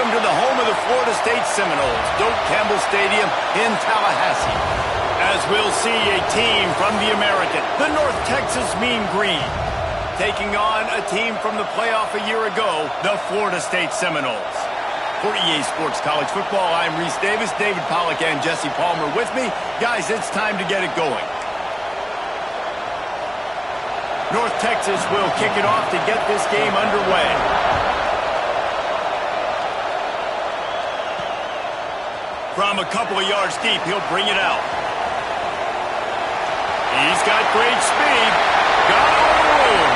welcome to the home of the Florida State Seminoles, Doak Campbell Stadium in Tallahassee. As we'll see a team from the American, the North Texas Mean Green, taking on a team from the playoff a year ago, the Florida State Seminoles. For EA Sports College Football, I'm Reese Davis, David Pollack, and Jesse Palmer with me. Guys, it's time to get it going. North Texas will kick it off to get this game underway. From a couple of yards deep, he'll bring it out. He's got great speed. Got all the room.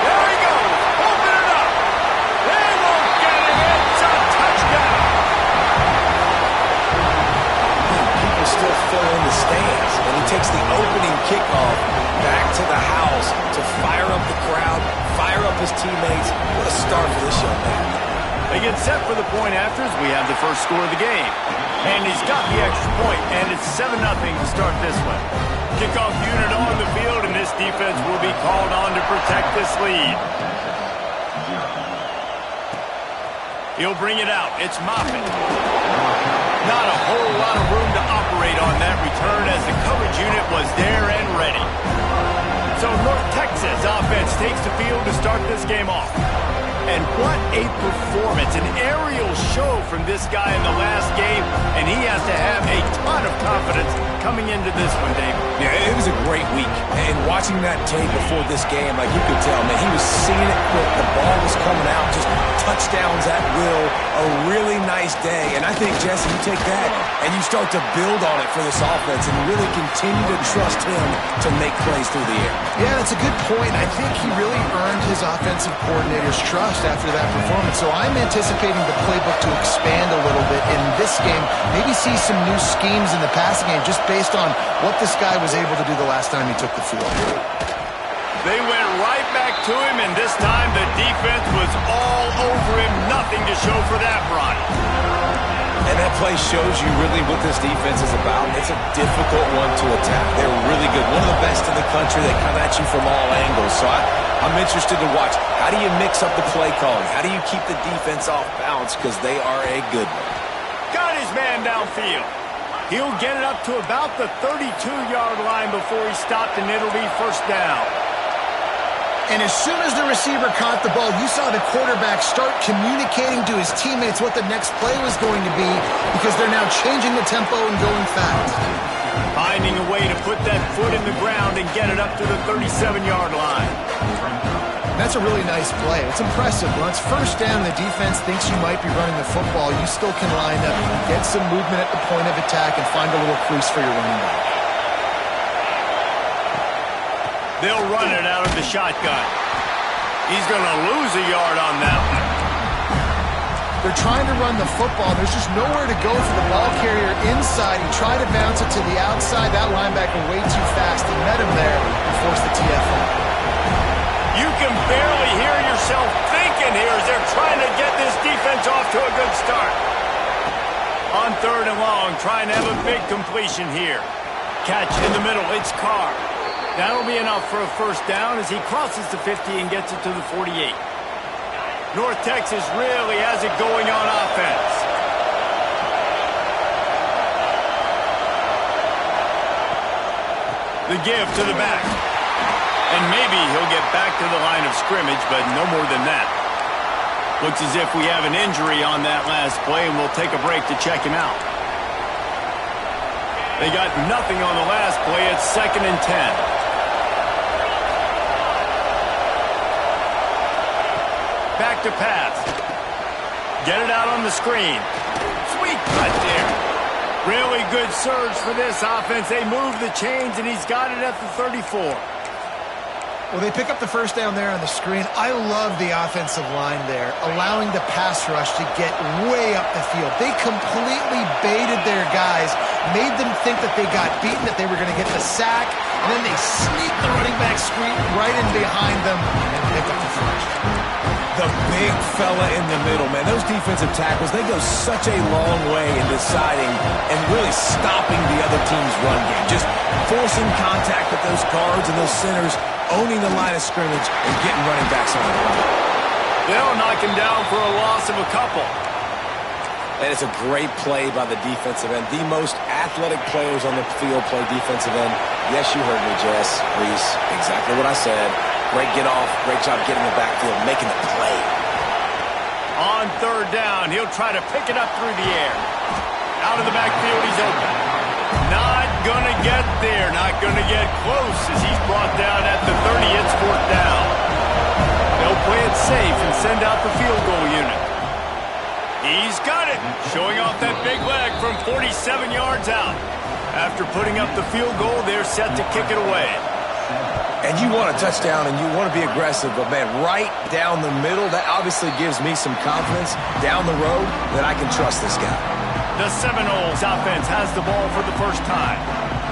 There he goes. Open it up. They won't get it. It's a touchdown. People still fill in the stands, and he takes the opening kickoff back to the house to fire up the crowd, fire up his teammates. What a start for this young man. They get set for the point after as we have the first score of the game. And he's got the extra point, and it's 7-0 to start this one. Kickoff unit on the field, and this defense will be called on to protect this lead. He'll bring it out. It's Moffitt. Not a whole lot of room to operate on that return as the coverage unit was there and ready. So North Texas offense takes the field to start this game off. And what a performance, an aerial show from this guy in the last game, and he has to have a ton of confidence coming into this one, Dave. Yeah, it was a great week, and watching that tape before this game, like you could tell, man, he was seeing it quick, the ball was coming out, just touchdowns at will, a really nice day, and I think, Jesse, you take that and you start to build on it for this offense and really continue to trust him to make plays through the air. Yeah, that's a good point. I think he really earned his offensive coordinator's trust after that performance. So I'm anticipating the playbook to expand a little bit in this game. Maybe see some new schemes in the passing game just based on what this guy was able to do the last time he took the field. They went right back to him, and this time the defense was all over him. Nothing to show for that run. And that play shows you really what this defense is about. It's a difficult one to attack. They're really good. One of the best in the country. They come at you from all angles. So I'm interested to watch. How do you mix up the play calling? How do you keep the defense off balance? Because they are a good one. Got his man downfield. He'll get it up to about the 32-yard line before he stopped, and it'll be first down. And as soon as the receiver caught the ball, you saw the quarterback start communicating to his teammates what the next play was going to be because they're now changing the tempo and going fast. Finding a way to put that foot in the ground and get it up to the 37-yard line. That's a really nice play. It's impressive. When it's first down, the defense thinks you might be running the football. You still can line up, get some movement at the point of attack, and find a little crease for your running back. They'll run it out of the shotgun. He's going to lose a yard on that one. They're trying to run the football. There's just nowhere to go for the ball carrier inside. He tried to bounce it to the outside. That linebacker way too fast. He met him there and forced the TFL. You can barely hear yourself thinking here as they're trying to get this defense off to a good start. On 3rd and long, trying to have a big completion here. Catch in the middle. It's Carr. That'll be enough for a first down as he crosses the 50 and gets it to the 48. North Texas really has it going on offense. The give to the back. And maybe he'll get back to the line of scrimmage, but no more than that. Looks as if we have an injury on that last play, and we'll take a break to check him out. They got nothing on the last play. It's 2nd and 10. Back to pass. Get it out on the screen. Sweet cut there. Really good surge for this offense. They move the chains, and he's got it at the 34. Well, they pick up the first down there on the screen. I love the offensive line there, allowing the pass rush to get way up the field. They completely baited their guys, made them think that they got beaten, that they were going to get the sack, and then they sneak the running back screen right in behind them and pick up the first. The big fella in the middle, man. Those defensive tackles, they go such a long way in deciding and really stopping the other team's run game. Just forcing contact with those guards and those centers, owning the line of scrimmage, and getting running backs on the line. They'll knock him down for a loss of a couple. And it's a great play by the defensive end. The most athletic players on the field play defensive end. Yes, you heard me, Jess, Reese. Exactly what I said. Great get off. Great job getting the backfield, making the play. On third down, he'll try to pick it up through the air. Out of the backfield, he's open. Not going to get there. Not going to get close as he's brought down at the 30. It's fourth down. They'll play it safe and send out the field goal unit. He's got it, showing off that big leg from 47 yards out. After putting up the field goal, they're set to kick it away. And you want a touchdown and you want to be aggressive, but, man, right down the middle, that obviously gives me some confidence down the road that I can trust this guy. The Seminoles offense has the ball for the first time.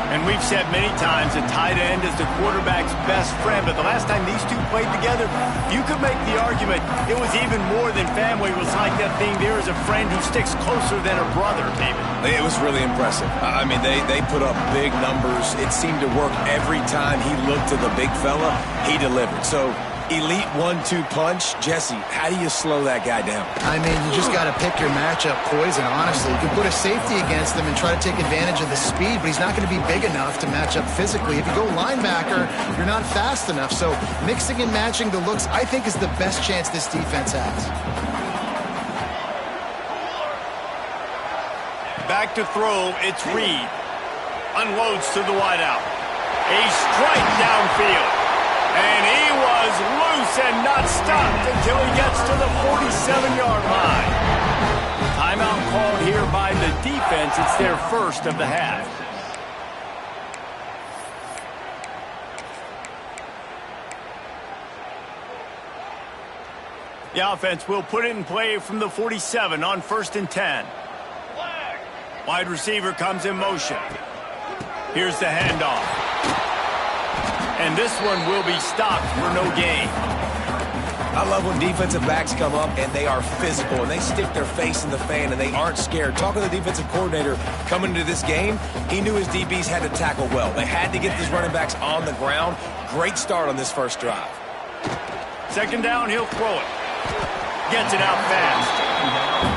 And we've said many times a tight end is the quarterback's best friend, but the last time these two played together, you could make the argument it was even more than family. It was like that being there as a friend who sticks closer than a brother, David. It was really impressive. I mean, they put up big numbers. It seemed to work every time he looked to the big fella. He delivered. So, elite 1-2 punch. Jesse, how do you slow that guy down? I mean, you just got to pick your matchup poison, honestly. You can put a safety against him and try to take advantage of the speed, but he's not going to be big enough to match up physically. If you go linebacker, you're not fast enough. So mixing and matching the looks, I think, is the best chance this defense has. Back to throw, it's Reed. Unloads to the wideout. A strike downfield. And he was loose and not stopped until he gets to the 47-yard line. Timeout called here by the defense. It's their first of the half. The offense will put it in play from the 47 on 1st and 10. Wide receiver comes in motion. Here's the handoff. And this one will be stopped for no gain. I love when defensive backs come up and they are physical and they stick their face in the fan and they aren't scared. Talking to the defensive coordinator coming into this game, he knew his DBs had to tackle well. They had to get these running backs on the ground. Great start on this first drive. Second down, he'll throw it. Gets it out fast.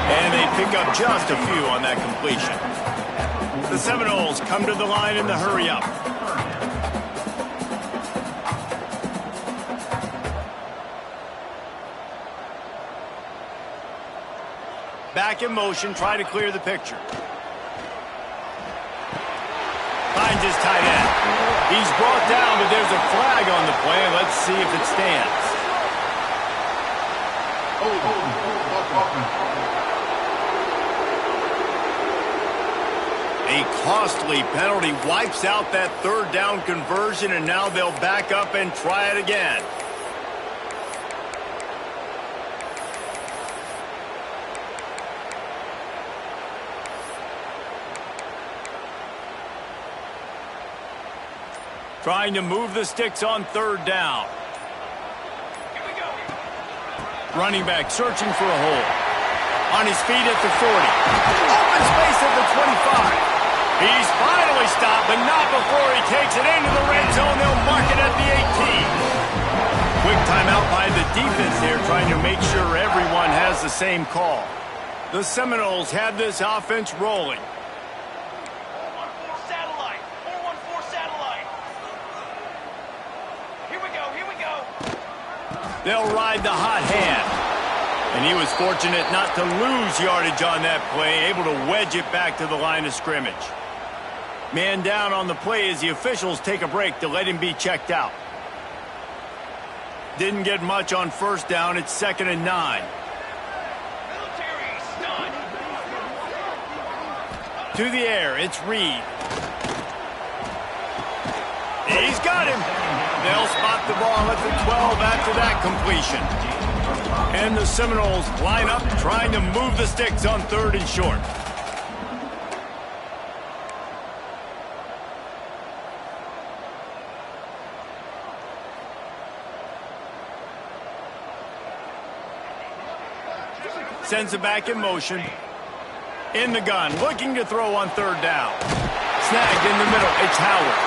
And they pick up just a few on that completion. The Seminoles come to the line in the hurry-up. Back in motion, try to clear the picture. Finds his tight end. He's brought down, but there's a flag on the play. Let's see if it stands. A costly penalty wipes out that third down conversion, and now they'll back up and try it again. Trying to move the sticks on third down. Here we go. Running back searching for a hole. On his feet at the 40. Open space at the 25. He's finally stopped, but not before he takes it into the red zone. They'll mark it at the 18. Quick timeout by the defense there, trying to make sure everyone has the same call. The Seminoles have this offense rolling. They'll ride the hot hand. And he was fortunate not to lose yardage on that play, able to wedge it back to the line of scrimmage. Man down on the play as the officials take a break to let him be checked out. Didn't get much on first down. It's 2nd and 9. To the air, it's Reed. He's got him. They'll spot the ball at the 12 after that completion. And the Seminoles line up trying to move the sticks on 3rd and short. Sends it back in motion. In the gun, looking to throw on 3rd down. Snagged in the middle, it's Howard.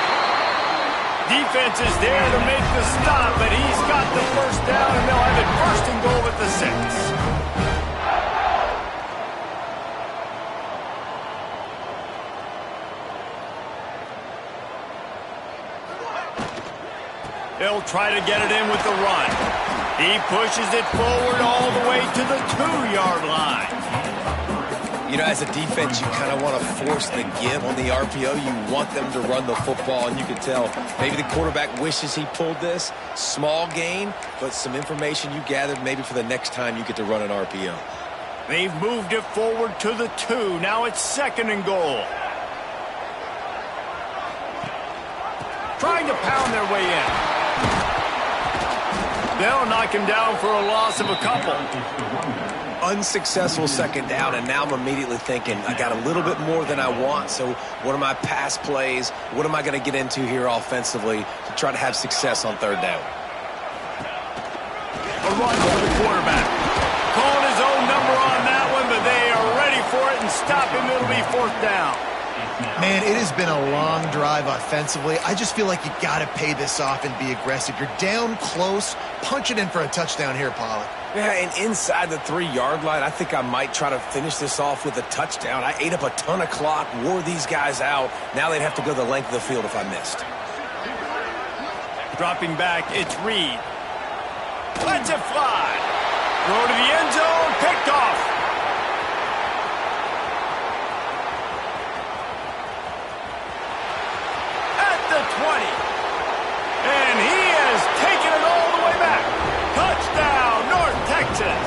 Defense is there to make the stop, but he's got the first down, and they'll have it 1st and goal at the 6. They'll try to get it in with the run. He pushes it forward all the way to the 2-yard line. You know, as a defense, you kind of want to force the give on the RPO. You want them to run the football, and you can tell maybe the quarterback wishes he pulled this. Small gain, but some information you gathered maybe for the next time you get to run an RPO. They've moved it forward to the 2. Now it's 2nd and goal. Trying to pound their way in. They'll knock him down for a loss of a couple. Unsuccessful 2nd down, and now I'm immediately thinking, I got a little bit more than I want, so what are my pass plays? What am I going to get into here offensively to try to have success on 3rd down? A run for the quarterback. Calling his own number on that one, but they are ready for it and stop him. It'll be 4th down. Man, it has been a long drive offensively. I just feel like you got to pay this off and be aggressive. You're down close. Punch it in for a touchdown here, Pollard. Yeah, and inside the 3-yard line, I think I might try to finish this off with a touchdown. I ate up a ton of clock, wore these guys out. Now they'd have to go the length of the field if I missed. Dropping back, it's Reed. Lets it fly. Throw to the end zone, picked off. At the 20. And he has taken it all the way back. Touchdown, North Texas.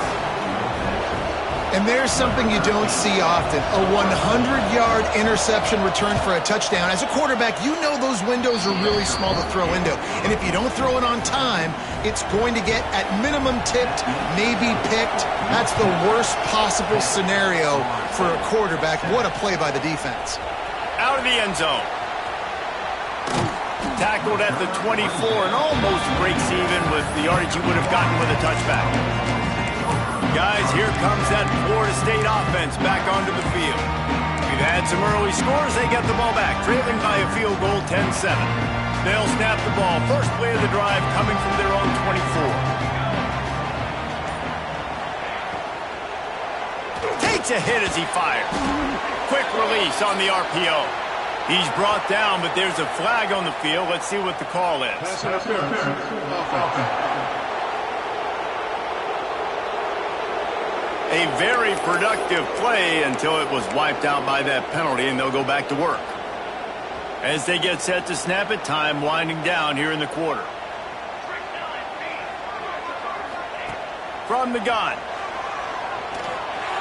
And there's something you don't see often, a 100-yard interception return for a touchdown. As a quarterback, you know those windows are really small to throw into. And if you don't throw it on time, it's going to get at minimum tipped, maybe picked. That's the worst possible scenario for a quarterback. What a play by the defense. Out of the end zone. Tackled at the 24 and almost breaks even with the yardage he would have gotten with a touchback. Guys, here comes that Florida State offense back onto the field. We've had some early scores. They get the ball back, trailing by a field goal 10-7. They'll snap the ball. First play of the drive coming from their own 24. Takes a hit as he fires. Quick release on the RPO. He's brought down, but there's a flag on the field. Let's see what the call is. A very productive play until it was wiped out by that penalty, and they'll go back to work. As they get set to snap it, time winding down here in the quarter. From the gun.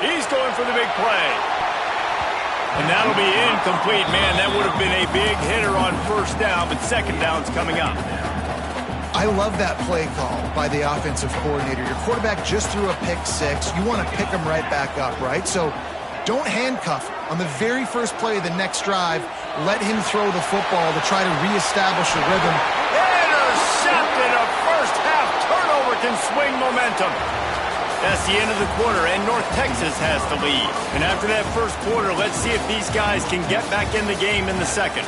He's going for the big play. And that'll be incomplete. Man, that would have been a big hitter on 1st down, but 2nd down's coming up. I love that play call by the offensive coordinator. Your quarterback just threw a pick 6. You want to pick him right back up, right? So don't handcuff on the very first play of the next drive. Let him throw the football to try to reestablish a rhythm. Intercepted. A first-half turnover can swing momentum. That's the end of the quarter, and North Texas has the lead. And after that first quarter, let's see if these guys can get back in the game in the second.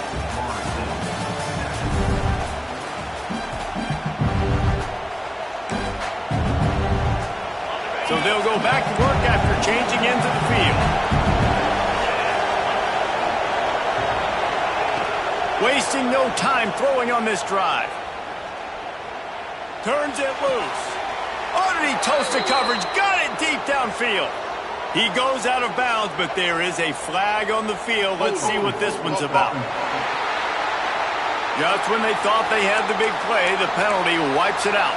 So they'll go back to work after changing into the field. Wasting no time throwing on this drive. Turns it loose. Oh, did he toast the coverage? Got it deep downfield. He goes out of bounds, but there is a flag on the field. Let's see what this one's about. Just when they thought they had the big play, the penalty wipes it out.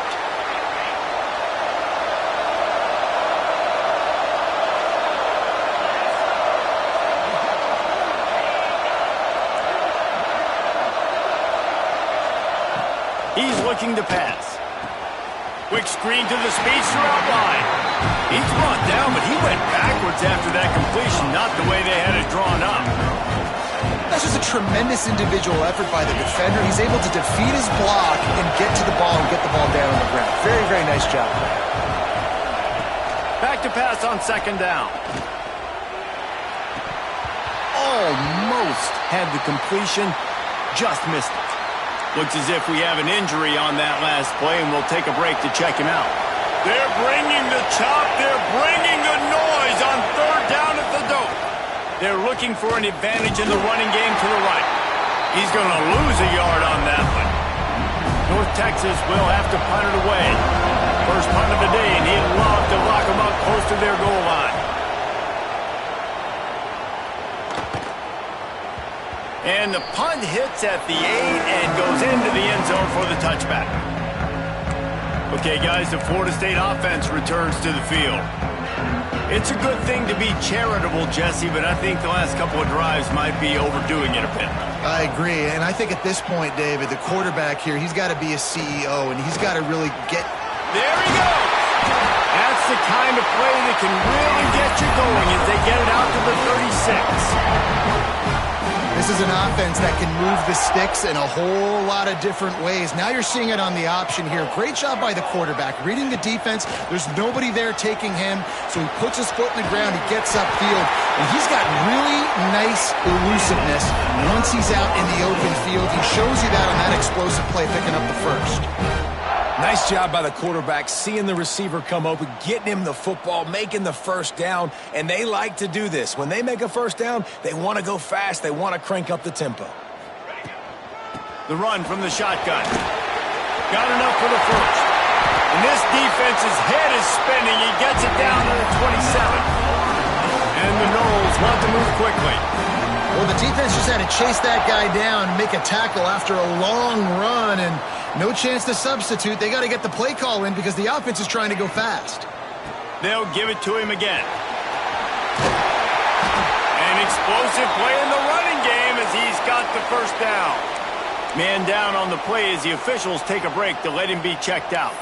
He's looking to pass. Quick screen to the speedster out wide. He's brought down, but he went backwards after that completion, not the way they had it drawn up. That's just a tremendous individual effort by the defender. He's able to defeat his block and get to the ball and get the ball down on the ground. Very, very nice job. Back to pass on 2nd down. Almost had the completion, just missed it. Looks as if we have an injury on that last play, and we'll take a break to check him out. They're bringing the chop. They're bringing the noise on 3rd down at the dope. They're looking for an advantage in the running game to the right. He's going to lose a yard on that one. North Texas will have to punt it away. First punt of the day, and he'd love to lock them up close to their goal line. And the punt hits at the 8 and goes into the end zone for the touchback. Okay, guys, the Florida State offense returns to the field. It's a good thing to be charitable, Jesse, but I think the last couple of drives might be overdoing it a bit. I agree, and I think at this point, David, the quarterback here, he's got to be a CEO, and he's got to really get... There he goes! That's the kind of play that can really get you going as they get it out to the 36. This is an offense that can move the sticks in a whole lot of different ways. Now you're seeing it on the option here. Great job by the quarterback. Reading the defense, there's nobody there taking him, so he puts his foot in the ground, he gets upfield, and he's got really nice elusiveness once he's out in the open field. He shows you that on that explosive play, picking up the first. Nice job by the quarterback, seeing the receiver come open, getting him the football, making the first down, and they like to do this. When they make a first down, they want to go fast. They want to crank up the tempo. The run from the shotgun. Got enough for the first. And this defense's head is spinning. He gets it down to the 27. And the Noles want to move quickly. Well, the defense just had to chase that guy down, make a tackle after a long run, and no chance to substitute. They got to get the play call in because the offense is trying to go fast. They'll give it to him again. An explosive play in the running game as he's got the first down. Man down on the play as the officials take a break to let him be checked out.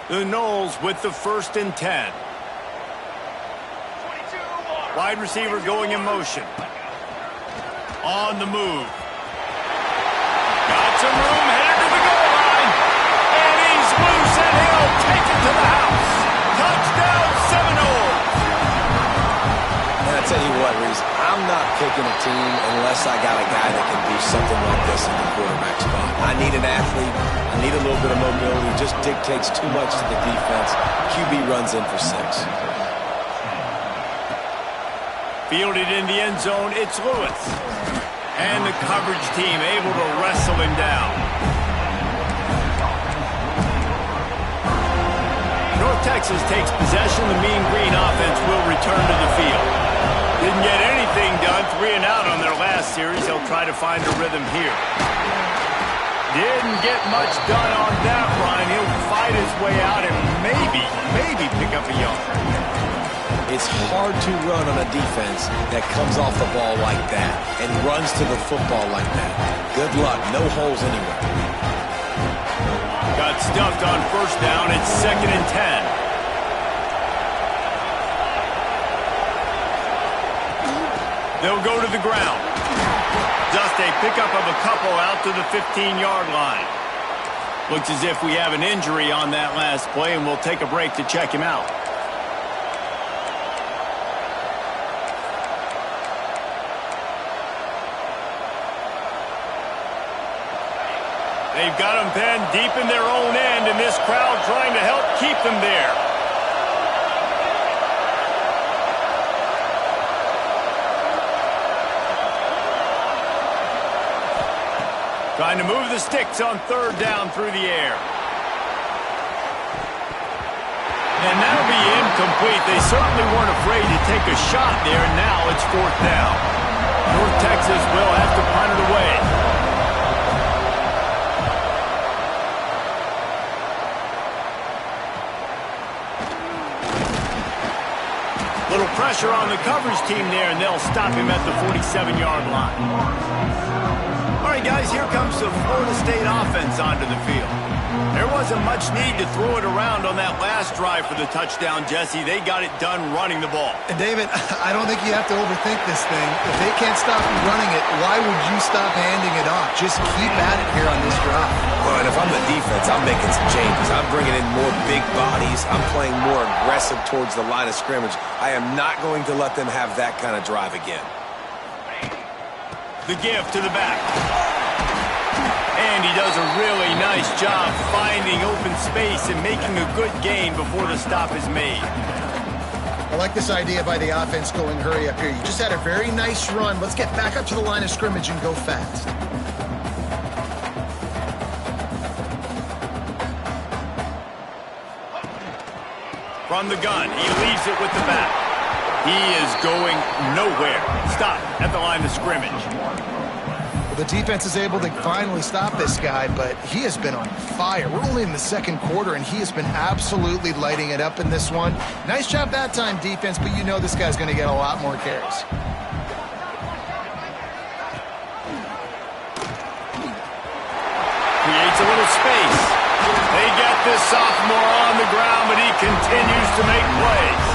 The Noles with the 1st and 10. Wide receiver going in motion. On the move. Got some room, headed to the goal line. And he's loose, and he'll take it to the house. Touchdown, Seminoles. And I tell you what, Reese, I'm not picking a team unless I got a guy that can do something like this in the quarterback spot. I need an athlete. I need a little bit of mobility. Just dictates too much to the defense. QB runs in for 6. Fielded in the end zone, it's Lewis. And the coverage team able to wrestle him down. North Texas takes possession. The Mean Green offense will return to the field. Didn't get anything done, 3 and out on their last series. They'll try to find a rhythm here. Didn't get much done on that run. He'll fight his way out and maybe pick up a yard. It's hard to run on a defense that comes off the ball like that and runs to the football like that. Good luck. No holes anywhere. Got stuffed on first down. It's 2nd and 10. They'll go to the ground. Just a pickup of a couple out to the 15-yard line. Looks as if we have an injury on that last play, and we'll take a break to check him out. They've got them pinned deep in their own end, and this crowd trying to help keep them there. Trying to move the sticks on 3rd down through the air. And that'll be incomplete. They certainly weren't afraid to take a shot there, and now it's 4th down. North Texas will have to punt it away. Little pressure on the coverage team there, and they'll stop him at the 47-yard line. All right, guys, here comes the Florida State offense onto the field. There wasn't much need to throw it around on that last drive for the touchdown, Jesse. They got it done running the ball. And David, I don't think you have to overthink this thing. If they can't stop you running it, why would you stop handing it off? Just keep at it here on this drive. Well, and if I'm the defense, I'm making some changes. I'm bringing in more big bodies. I'm playing more aggressive towards the line of scrimmage. I am not going to let them have that kind of drive again. The give to the back. And he does a really nice job finding open space and making a good gain before the stop is made. I like this idea by the offense going hurry up here. You just had a very nice run. Let's get back up to the line of scrimmage and go fast. From the gun, he leaves it with the back. He is going nowhere. Stop at the line of scrimmage. Well, the defense is able to finally stop this guy, but he has been on fire. We're only in the second quarter, and he has been absolutely lighting it up in this one. Nice job that time, defense, but you know this guy's going to get a lot more carries. Creates a little space. They get this sophomore on the ground, but he continues to make plays.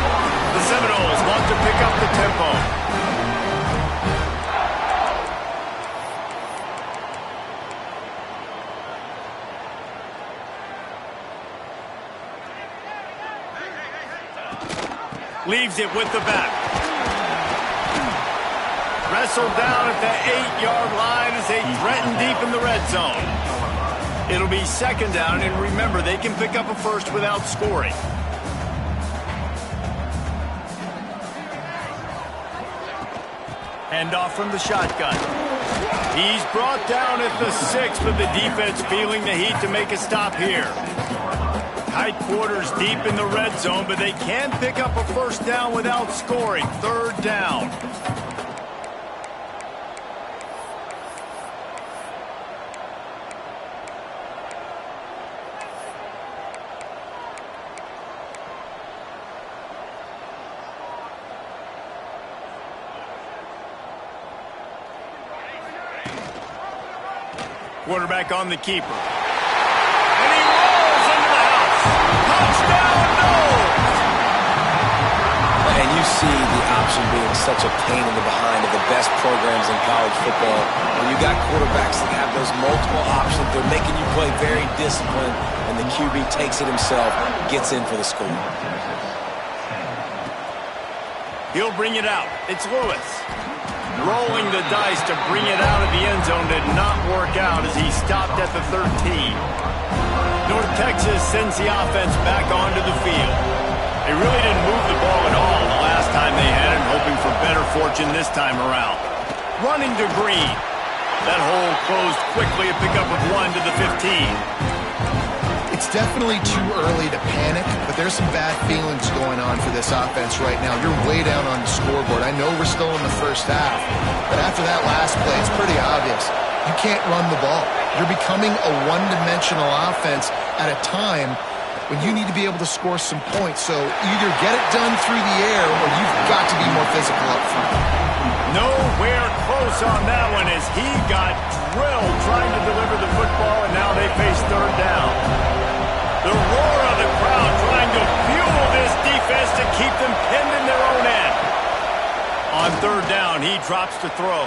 The Seminoles want to pick up the tempo. Leaves it with the back. Wrestled down at the 8-yard line as they threaten deep in the red zone. It'll be second down, and remember, they can pick up a first without scoring. Handoff from the shotgun. He's brought down at the 6, but the defense feeling the heat to make a stop here. Tight quarters deep in the red zone, but they can pick up a first down without scoring. Third down. Quarterback on the keeper. And he rolls into the house. Touchdown, no! And you see the option being such a pain in the behind of the best programs in college football. When you got quarterbacks that have those multiple options, they're making you play very disciplined, and the QB takes it himself, gets in for the score. He'll bring it out. It's Lewis. Rolling the dice to bring it out of the end zone did not work out as he stopped at the 13. North Texas sends the offense back onto the field. They really didn't move the ball at all the last time they had it, hoping for better fortune this time around. Running to Green. That hole closed quickly, a pickup of 1 to the 15. It's definitely too early to panic, but there's some bad feelings going on for this offense right now. You're way down on the scoreboard. I know we're still in the first half, but after that last play, it's pretty obvious. You can't run the ball. You're becoming a one-dimensional offense at a time when you need to be able to score some points. So either get it done through the air or you've got to be more physical up front. Nowhere close on that one as he got drilled trying to deliver the football, and now they face third down. The roar of the crowd trying to fuel this defense to keep them pinned in their own end. On third down, he drops to throw.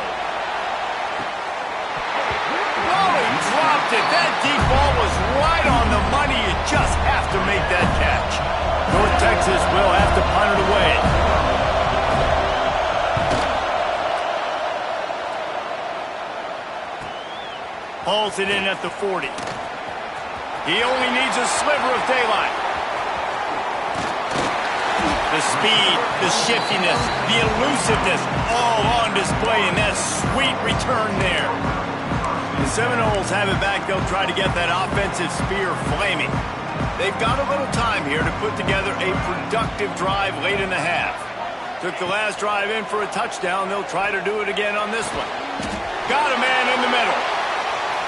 Oh, he dropped it. That deep ball was right on the money. You just have to make that catch. North Texas will have to punt it away. Hauls it in at the 40. He only needs a sliver of daylight. The speed, the shiftiness, the elusiveness, all on display in that sweet return there. The Seminoles have it back. They'll try to get that offensive spear flaming. They've got a little time here to put together a productive drive late in the half. Took the last drive in for a touchdown. They'll try to do it again on this one. Got a man in the middle.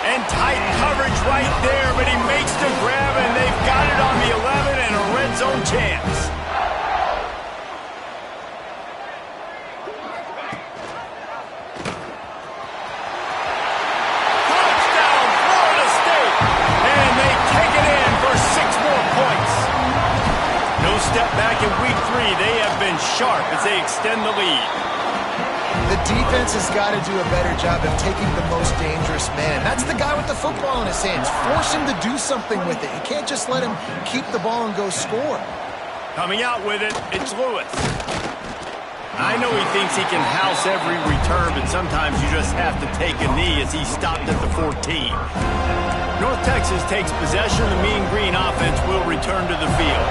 And tight coverage right there, but he makes the grab, and they've got it on the 11 and a red zone chance. Touchdown, Florida State! And they take it in for 6 more points. No step back in week 3. They have been sharp as they extend the lead. The defense has got to do a better job of taking the most dangerous man. That's the guy with the football in his hands. Force him to do something with it. You can't just let him keep the ball and go score. Coming out with it, it's Lewis. I know he thinks he can house every return, but sometimes you just have to take a knee as he stopped at the 14. North Texas takes possession. The Mean Green offense will return to the field.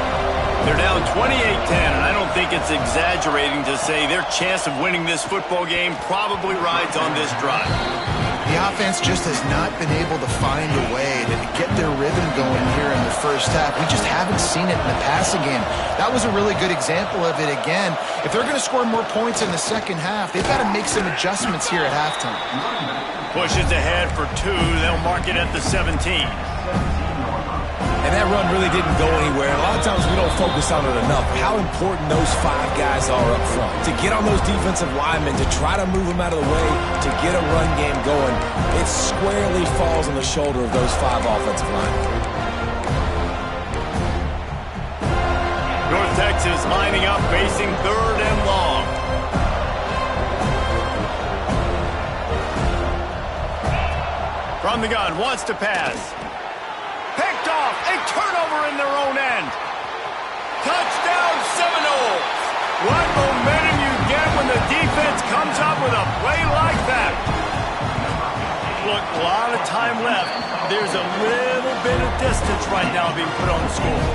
They're down 28-10, and I don't think it's exaggerating to say their chance of winning this football game probably rides on this drive. The offense just has not been able to find a way to get their rhythm going here in the first half. We just haven't seen it in the passing game. That was a really good example of it again. If they're going to score more points in the second half, they've got to make some adjustments here at halftime. Pushes ahead for 2. They'll mark it at the 17. And that run really didn't go anywhere. A lot of times we don't focus on it enough. How important those 5 guys are up front. To get on those defensive linemen, to try to move them out of the way, to get a run game going, it squarely falls on the shoulder of those 5 offensive linemen. North Texas lining up, facing 3rd and long. From the gun, wants to pass. Picked off, a turnover in their own end. Touchdown Seminoles. What momentum you get when the defense comes up with a play like that. Look, a lot of time left. There's a little bit of distance right now being put on the score.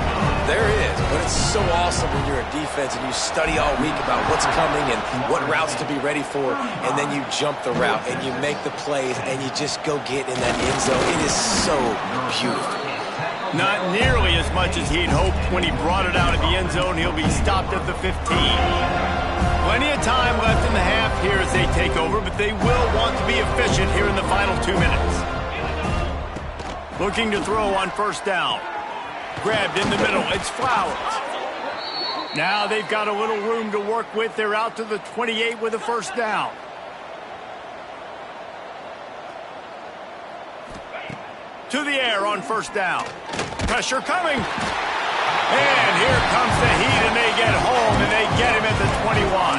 There is, but it's so awesome when you're a defense and you study all week about what's coming and what routes to be ready for, and then you jump the route and you make the plays and you just go get in that end zone. It is so beautiful. Not nearly as much as he'd hoped when he brought it out of the end zone. He'll be stopped at the 15. Plenty of time left in the half here as they take over, but they will want to be efficient here in the final 2 minutes. Looking to throw on first down. Grabbed in the middle. It's Flowers. Now they've got a little room to work with. They're out to the 28 with a first down. To the air on first down. Pressure coming. And here comes the heat, and they get home, and they get him at the 21.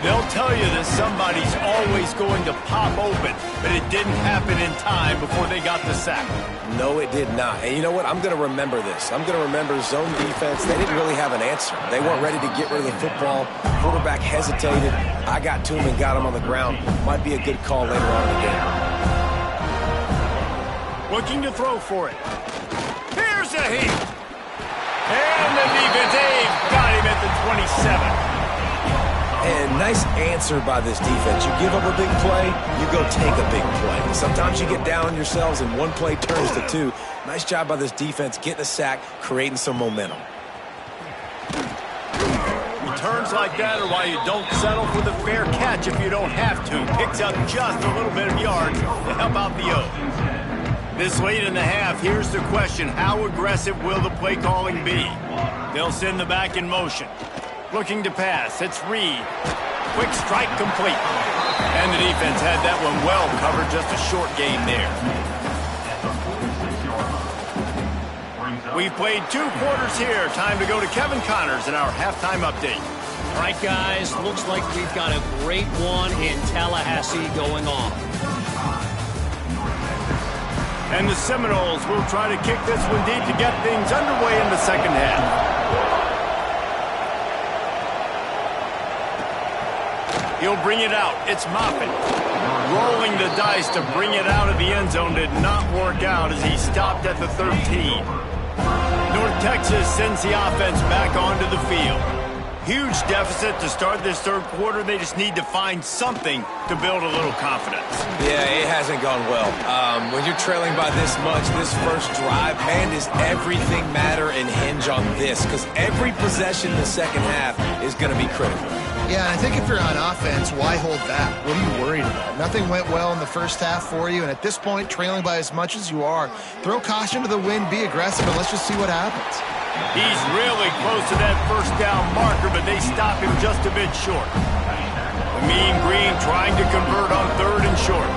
They'll tell you that somebody's always going to pop open, but it didn't happen in time before they got the sack. No, it did not. And you know what? I'm going to remember this. I'm going to remember zone defense. They didn't really have an answer. They weren't ready to get rid of the football. Quarterback hesitated. I got to him and got him on the ground. Might be a good call later on in the game. Looking to throw for it. Here's a heat. And the defense, they've got him at the 27. And nice answer by this defense. You give up a big play, you go take a big play. Sometimes you get down on yourselves and one play turns to 2. Nice job by this defense getting a sack, creating some momentum. Returns like that are why you don't settle for the fair catch if you don't have to. Picks up just a little bit of yards to help out the O. This late in the half, here's the question. How aggressive will the play calling be? They'll send the back in motion. Looking to pass. It's Reed. Quick strike complete. And the defense had that one well covered. Just a short game there. We've played 2 quarters here. Time to go to Kevin Connors in our halftime update. All right, guys. Looks like we've got a great one in Tallahassee going on. And the Seminoles will try to kick this one deep to get things underway in the second half. He'll bring it out. It's Moffitt. Rolling the dice to bring it out of the end zone did not work out as he stopped at the 13. North Texas sends the offense back onto the field. Huge deficit to start this third quarter. They just need to find something to build a little confidence. Yeah, it hasn't gone well. When you're trailing by this much, this first drive, man, does everything matter and hinge on this? Because every possession in the second half is going to be critical. Yeah, and I think if you're on offense, why hold back? What are you worried about? Nothing went well in the first half for you, and at this point, trailing by as much as you are, throw caution to the wind, be aggressive, and let's just see what happens. He's really close to that first down marker, but they stop him just a bit short. The Mean Green trying to convert on 3rd and short.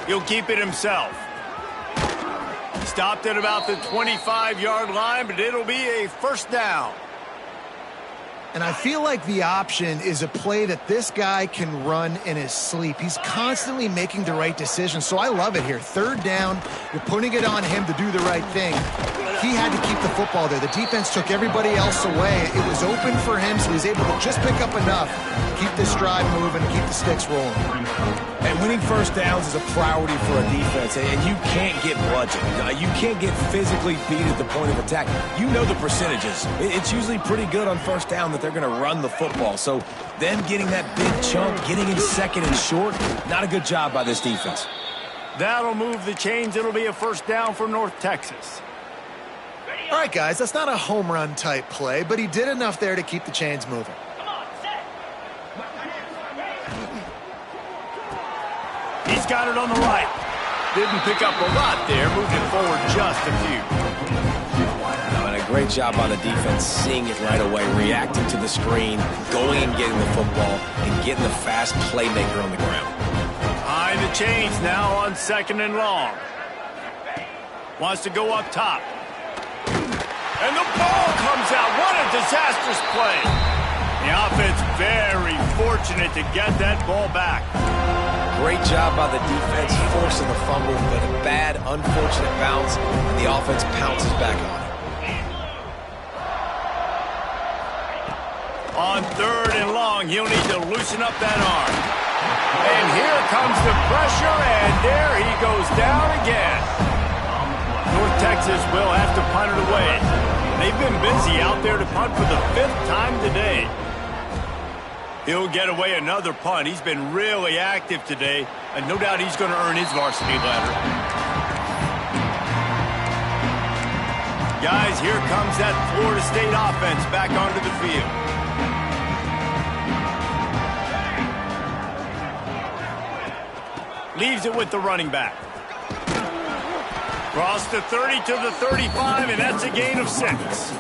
He'll keep it himself. Stopped at about the 25-yard line, but it'll be a first down. And I feel like the option is a play that this guy can run in his sleep. He's constantly making the right decision, so I love it here. 3rd down, you're putting it on him to do the right thing. He had to keep the football there. The defense took everybody else away. It was open for him, so he's able to just pick up enough, keep this drive moving, keep the sticks rolling. And winning first downs is a priority for a defense, and you can't get bludgeoned. You can't get physically beat at the point of attack. You know the percentages. It's usually pretty good on first down that they're going to run the football. So them getting that big chunk, getting in second and short, not a good job by this defense. That'll move the chains. It'll be a first down for North Texas. All right, guys, that's not a home run type play, but he did enough there to keep the chains moving. He's got it on the right. Didn't pick up a lot there, moved it forward just a few. And a great job by the defense, seeing it right away, reacting to the screen, going and getting the football, and getting the fast playmaker on the ground. Behind the chains now on 2nd and long. Wants to go up top. And the ball comes out. What a disastrous play. The offense very fortunate to get that ball back. Great job by the defense forcing the fumble, but a bad, unfortunate bounce, and the offense pounces back on it. On 3rd and long, he'll need to loosen up that arm. And here comes the pressure, and there he goes down again. North Texas will have to punt it away. They've been busy out there to punt for the 5th time today. He'll get away another punt. He's been really active today, and no doubt he's going to earn his varsity letter. Guys, here comes that Florida State offense back onto the field. Leaves it with the running back. Cross the 30 to the 35, and that's a gain of 6.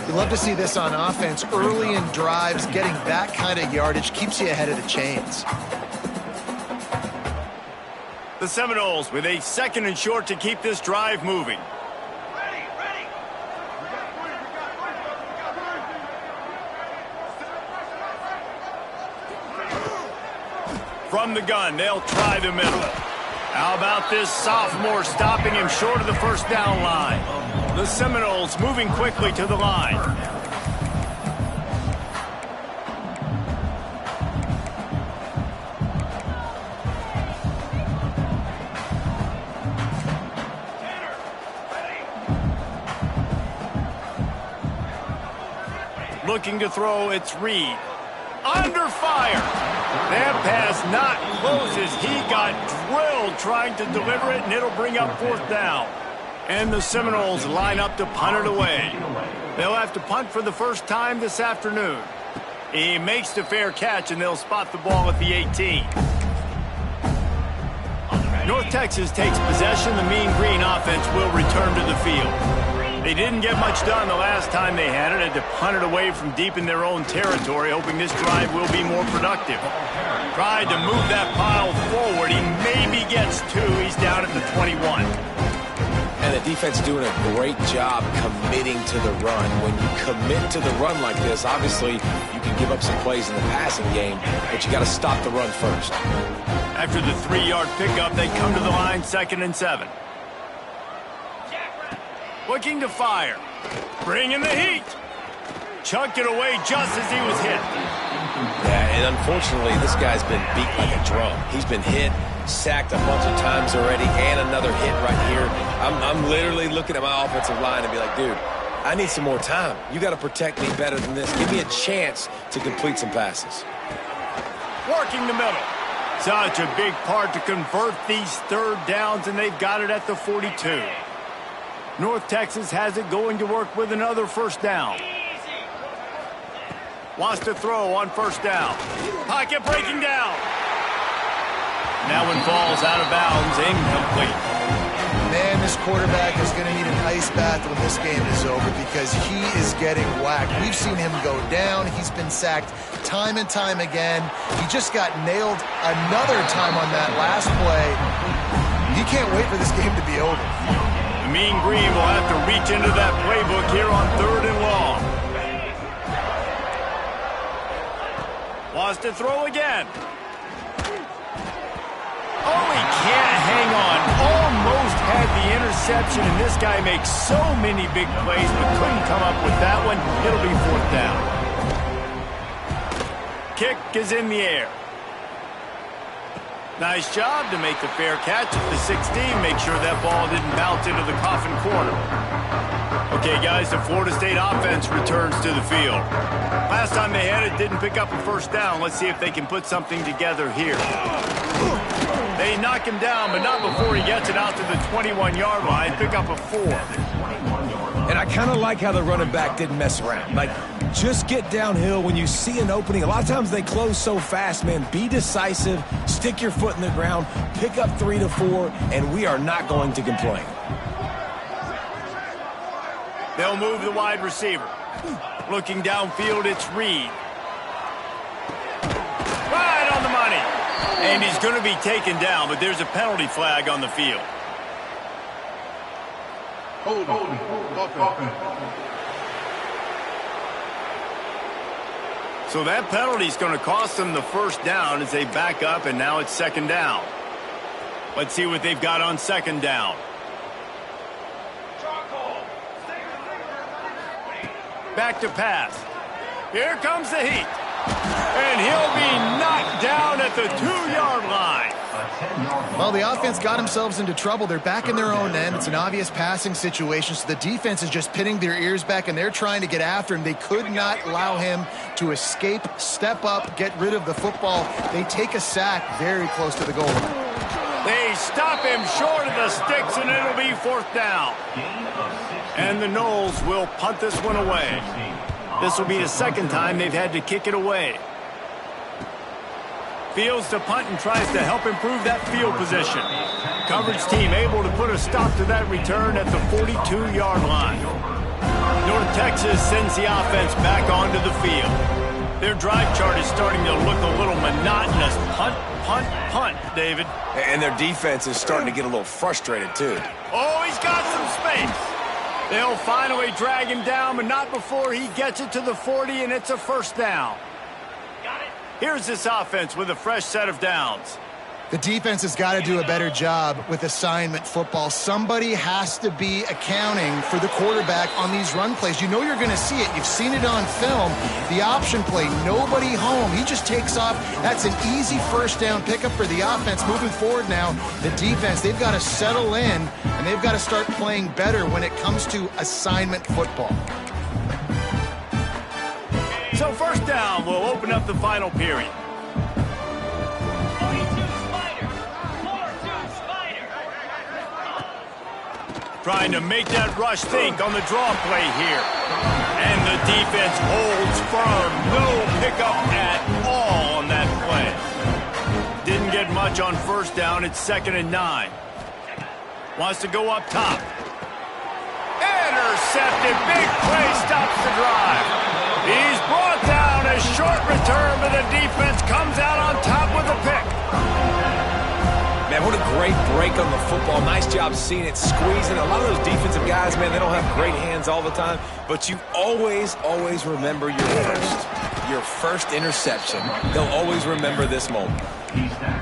You love to see this on offense. Early in drives, getting that kind of yardage keeps you ahead of the chains. The Seminoles with a 2nd and short to keep this drive moving. From the gun, they'll try the middle. How about this sophomore stopping him short of the first down line? The Seminoles moving quickly to the line. Looking to throw, it's Reed. Under fire. That pass not closes. He got drilled trying to deliver it, and it'll bring up 4th down. And the Seminoles line up to punt it away. They'll have to punt for the first time this afternoon. He makes the fair catch, and they'll spot the ball at the 18. North Texas takes possession. The Mean Green offense will return to the field. They didn't get much done the last time they had it. Had to punt it away from deep in their own territory, hoping this drive will be more productive. Tried to move that pile forward. He maybe gets 2. He's down at the 21. And the defense doing a great job committing to the run. When you commit to the run like this, obviously you can give up some plays in the passing game, but you got to stop the run first. After the 3-yard pickup, they come to the line 2nd and 7. Looking to fire. Bringing the heat. Chucked it away just as he was hit. Yeah, and unfortunately, this guy's been beat like a drum. He's been hit, sacked a bunch of times already, and another hit right here. I'm literally looking at my offensive line and be like, dude, I need some more time. You got to protect me better than this. Give me a chance to complete some passes. Working the middle. Such a big part to convert these 3rd downs, and they've got it at the 42. North Texas has it going to work with another first down. Wants to throw on first down. Pocket breaking down. That one falls out of bounds, incomplete. Man, this quarterback is going to need an ice bath when this game is over because he is getting whacked. We've seen him go down. He's been sacked time and time again. He just got nailed another time on that last play. He can't wait for this game to be over. The Mean Green will have to reach into that playbook here on 3rd and long. Wants to throw again. Oh, he can't hang on. Almost had the interception, and this guy makes so many big plays, but couldn't come up with that one. It'll be 4th down. Kick is in the air. Nice job to make the fair catch at the 16. Make sure that ball didn't bounce into the coffin corner. Okay, guys, the Florida State offense returns to the field. Last time they had it, didn't pick up a first down. Let's see if they can put something together here. They knock him down, but not before he gets it out to the 21-yard line. Pick up a 4. And I kind of like how the running back didn't mess around. Like, just get downhill when you see an opening. A lot of times they close so fast, man. Be decisive, stick your foot in the ground, pick up 3 to 4, and we are not going to complain. They'll move the wide receiver. Looking downfield, it's Reed. Right on the money. And he's going to be taken down, but there's a penalty flag on the field. Hold on. So that penalty is going to cost them the first down as they back up, and now it's second down. Let's see what they've got on second down. Back to pass. Here comes the heat. And he'll be knocked down at the 2-yard line. Well, the offense got themselves into trouble. They're back in their own end. It's an obvious passing situation, so the defense is just pinning their ears back, and they're trying to get after him. They could not allow him to escape, step up, get rid of the football. They take a sack very close to the goal line. They stop him short of the sticks, and it'll be fourth down. And the Noles will punt this one away. This will be the second time they've had to kick it away. Fields to punt and tries to help improve that field position. Coverage team able to put a stop to that return at the 42-yard line. North Texas sends the offense back onto the field. Their drive chart is starting to look a little monotonous. Punt, punt, punt, David. And their defense is starting to get a little frustrated, too. Oh, he's got some space. They'll finally drag him down, but not before he gets it to the 40, and it's a first down. Here's this offense with a fresh set of downs. The defense has got to do a better job with assignment football. Somebody has to be accounting for the quarterback on these run plays. You know you're going to see it. You've seen it on film. The option play, nobody home. He just takes off. That's an easy first down pickup for the offense. Moving forward now, the defense, they've got to settle in, and they've got to start playing better when it comes to assignment football. So first down will open up the final period. Trying to make that rush think on the draw play here. And the defense holds firm. No pickup at all on that play. Didn't get much on first down. It's 2nd and 9. Wants to go up top. Intercepted. Big play stops the drive. He's brought down. A short return, but the defense comes out on top with a pick. Man, what a great break on the football. Nice job seeing it, squeezing. A lot of those defensive guys, man, they don't have great hands all the time, but you always remember your first interception. They'll always remember this moment.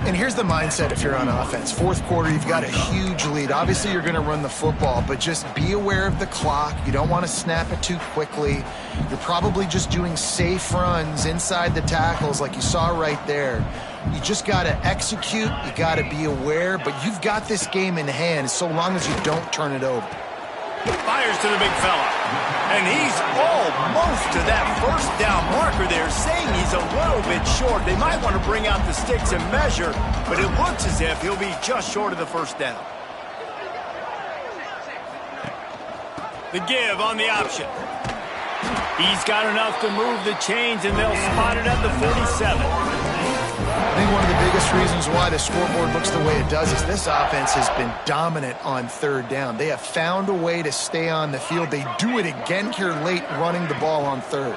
And here's the mindset if you're on offense. Fourth quarter, you've got a huge lead. Obviously, you're going to run the football, but just be aware of the clock. You don't want to snap it too quickly. You're probably just doing safe runs inside the tackles like you saw right there. You just got to execute. You got to be aware, but you've got this game in hand so long as you don't turn it over. Fires to the big fella. And he's almost to that first down marker there, saying he's a little bit short. They might want to bring out the sticks and measure, but it looks as if he'll be just short of the first down. The give on the option. He's got enough to move the chains, and they'll spot it at the 47. I think one of the biggest reasons why the scoreboard looks the way it does is this offense has been dominant on third down. They have found a way to stay on the field. They do it again here late, running the ball on third.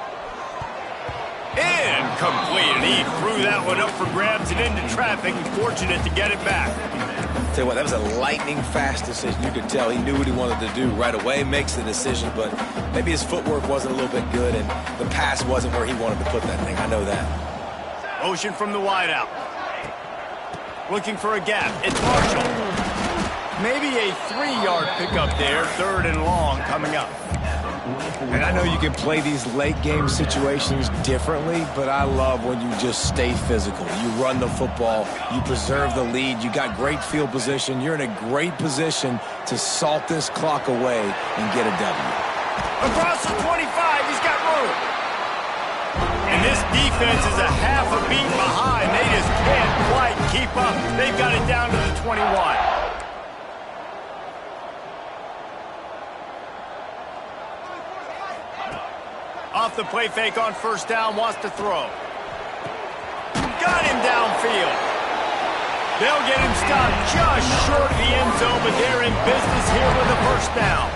Incomplete, and he threw that one up for grabs and into traffic, and fortunate to get it back. Tell you what, that was a lightning fast decision. You could tell he knew what he wanted to do right away, makes the decision, but maybe his footwork wasn't a little bit good, and the pass wasn't where he wanted to put that thing. I know that. Motion from the wideout. Looking for a gap. It's Marshall. Maybe a 3-yard pickup there. 3rd and long coming up. And I know you can play these late game situations differently, but I love when you just stay physical. You run the football, you preserve the lead, you got great field position, you're in a great position to salt this clock away and get a W. Across the 25, he's got room. And this defense is a half a beat behind. They just can't quite keep up. They've got it down to the 21. Off the play fake on first down, wants to throw. Got him downfield. They'll get him stopped just short of the end zone, but they're in business here with a first down.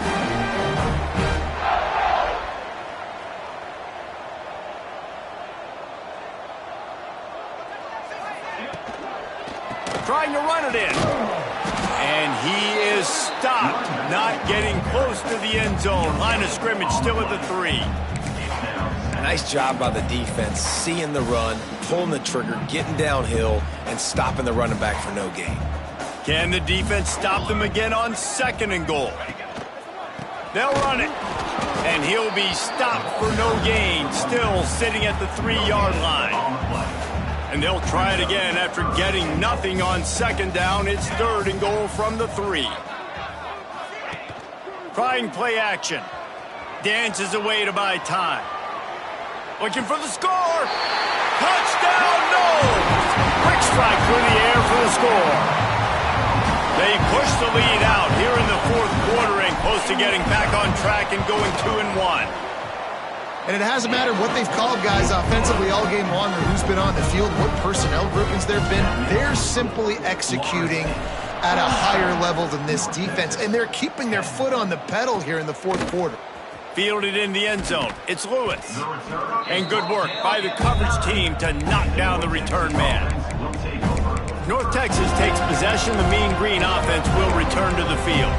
Trying to run it in. And he is stopped, not getting close to the end zone. Line of scrimmage still at the 3. Nice job by the defense, seeing the run, pulling the trigger, getting downhill, and stopping the running back for no gain. Can the defense stop them again on 2nd and goal? They'll run it. And he'll be stopped for no gain, still sitting at the 3-yard line. And they'll try it again after getting nothing on 2nd down. It's 3rd and goal from the 3. Trying play action. Dances away to buy time. Looking for the score. Touchdown, no! Quick strike through the air for the score. They push the lead out here in the 4th quarter and close to getting back on track and going 2-1. And it hasn't mattered what they've called guys offensively all game long or who's been on the field, what personnel groupings there have been. They're simply executing at a higher level than this defense, and they're keeping their foot on the pedal here in the 4th quarter. Fielded in the end zone. It's Lewis. And good work by the coverage team to knock down the return man. North Texas takes possession. The Mean Green offense will return to the field.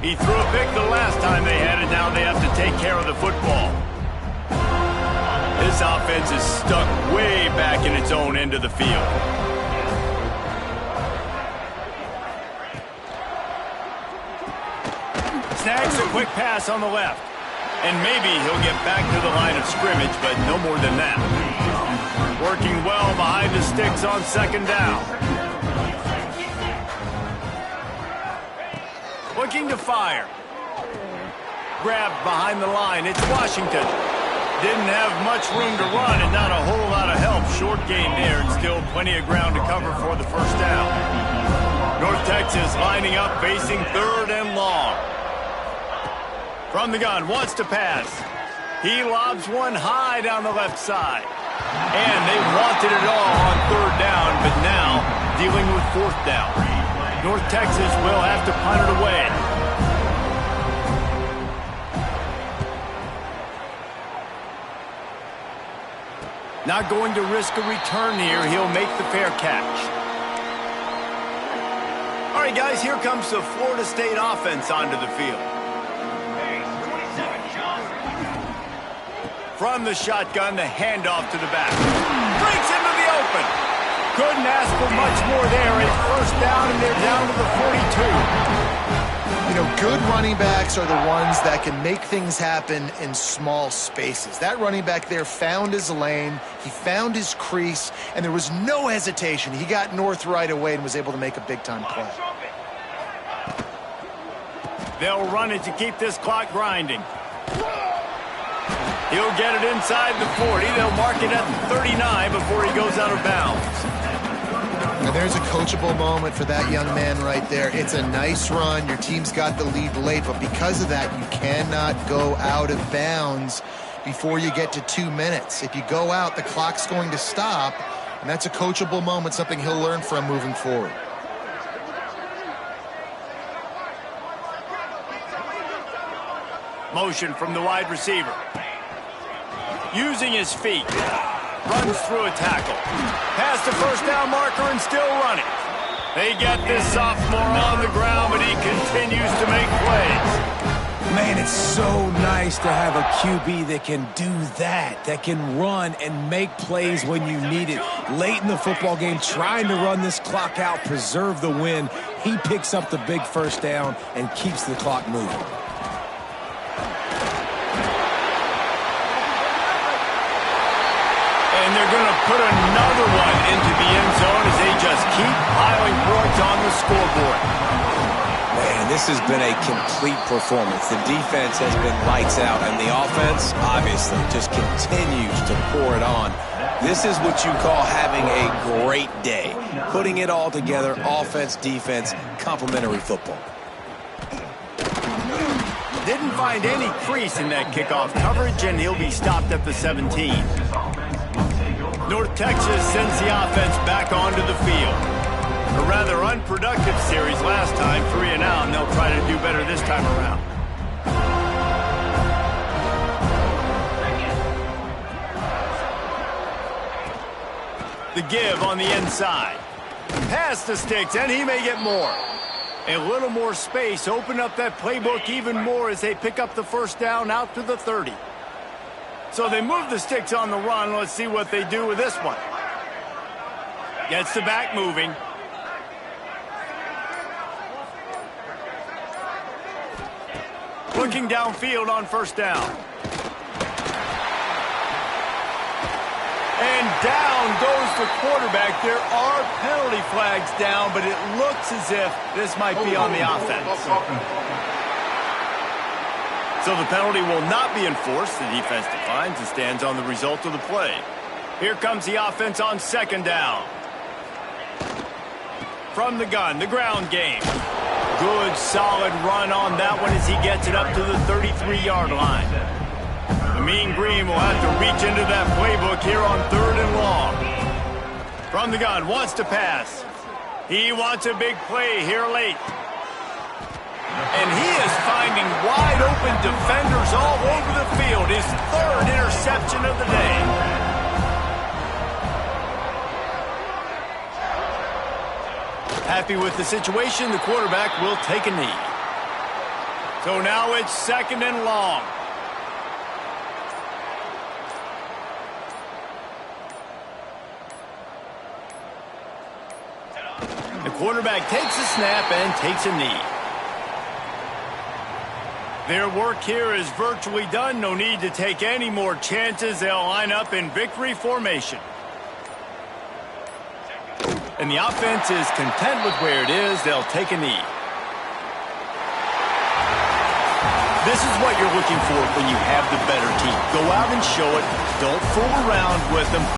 He threw a pick the last time they had it. Now they have to take care of the football. This offense is stuck way back in its own end of the field. Snags a quick pass on the left. And maybe he'll get back to the line of scrimmage, but no more than that. Working well behind the sticks on 2nd down. Looking to fire. Grabbed behind the line. It's Washington. Didn't have much room to run and not a whole lot of help. Short gain there and still plenty of ground to cover for the first down. North Texas lining up, facing 3rd and long. From the gun, wants to pass. He lobs one high down the left side. And they wanted it all on 3rd down, but now dealing with 4th down. North Texas will have to punt it away. Not going to risk a return here. He'll make the fair catch. All right, guys, here comes the Florida State offense onto the field. From the shotgun, the handoff to the back. Breaks into the open. Couldn't ask for much more there. It's 1st down, and they're down to the 42. You know, good running backs are the ones that can make things happen in small spaces. That running back there found his lane, he found his crease, and there was no hesitation. He got north right away and was able to make a big-time play. They'll run it to keep this clock grinding. He'll get it inside the 40. They'll mark it at the 39 before he goes out of bounds. And there's a coachable moment for that young man right there. It's a nice run. Your team's got the lead late, but because of that, you cannot go out of bounds before you get to 2 minutes. If you go out, the clock's going to stop, and that's a coachable moment, something he'll learn from moving forward. Motion from the wide receiver. Using his feet. Runs through a tackle. Past the 1st down marker and still running. They get this sophomore on the ground, but he continues to make plays. Man, it's so nice to have a QB that can do that can run and make plays when you need it. Late in the football game, trying to run this clock out, preserve the win. He picks up the big 1st down and keeps the clock moving. And they're going to put another one into the end zone as they just keep piling points on the scoreboard. Man, this has been a complete performance. The defense has been lights out, and the offense, obviously, just continues to pour it on. This is what you call having a great day. Putting it all together, offense, defense, complementary football. Didn't find any crease in that kickoff coverage, and he'll be stopped at the 17. North Texas sends the offense back onto the field. A rather unproductive series last time, 3 and out, and they'll try to do better this time around. The give on the inside. Pass the sticks, and he may get more. A little more space, open up that playbook even more as they pick up the first down out to the 30. So they move the sticks on the run. Let's see what they do with this one. Gets the back moving. Looking downfield on first down. And down goes the quarterback. There are penalty flags down, but it looks as if this might be on the offense. So the penalty will not be enforced. The defense declines and stands on the result of the play. Here comes the offense on second down. From the gun, the ground game. Good, solid run on that one as he gets it up to the 33-yard line. The Mean Green will have to reach into that playbook here on 3rd and long. From the gun, wants to pass. He wants a big play here late. And he is finding wide-open defenders all over the field. His 3rd interception of the day. Happy with the situation, the quarterback will take a knee. So now it's 2nd and long. The quarterback takes a snap and takes a knee. Their work here is virtually done. No need to take any more chances. They'll line up in victory formation. And the offense is content with where it is. They'll take a knee. This is what you're looking for when you have the better team. Go out and show it. Don't fool around with them.